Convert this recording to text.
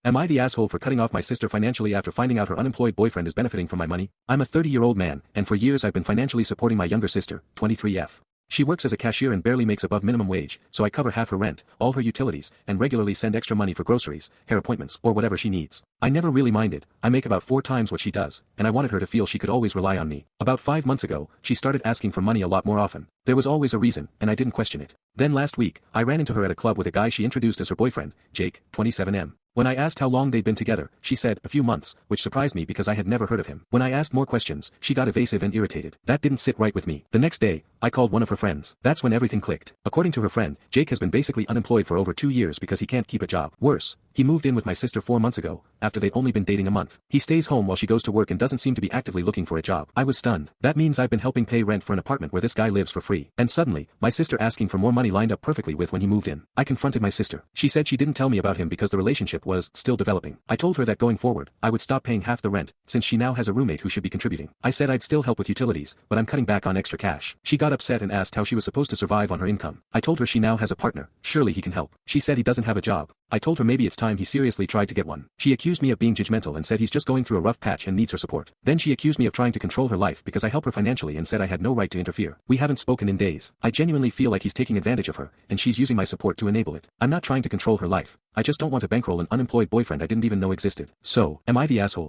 Am I the asshole for cutting off my sister financially after finding out her unemployed boyfriend is benefiting from my money? I'm a 30-year-old man, and for years I've been financially supporting my younger sister, 23F. She works as a cashier and barely makes above minimum wage, so I cover half her rent, all her utilities, and regularly send extra money for groceries, hair appointments, or whatever she needs. I never really minded. I make about 4 times what she does, and I wanted her to feel she could always rely on me. About 5 months ago, she started asking for money a lot more often. There was always a reason, and I didn't question it. Then last week, I ran into her at a club with a guy she introduced as her boyfriend, Jake, 27M. When I asked how long they'd been together, she said, a few months, which surprised me because I had never heard of him. When I asked more questions, she got evasive and irritated. That didn't sit right with me. The next day, I called one of her friends. That's when everything clicked. According to her friend, Jake has been basically unemployed for over 2 years because he can't keep a job. Worse, he moved in with my sister 4 months ago, after they'd only been dating a month. He stays home while she goes to work and doesn't seem to be actively looking for a job. I was stunned. That means I've been helping pay rent for an apartment where this guy lives for free. And suddenly, my sister asking for more money lined up perfectly with when he moved in. I confronted my sister. She said she didn't tell me about him because the relationship was still developing. I told her that going forward, I would stop paying half the rent, since she now has a roommate who should be contributing. I said I'd still help with utilities, but I'm cutting back on extra cash. She got upset and asked how she was supposed to survive on her income. I told her she now has a partner, surely he can help. She said he doesn't have a job. I told her maybe it's time he seriously tried to get one. She accused me of being judgmental and said he's just going through a rough patch and needs her support. Then she accused me of trying to control her life because I help her financially and said I had no right to interfere. We haven't spoken in days. I genuinely feel like he's taking advantage of her, and she's using my support to enable it. I'm not trying to control her life. I just don't want to bankroll an unemployed boyfriend I didn't even know existed. So, am I the asshole?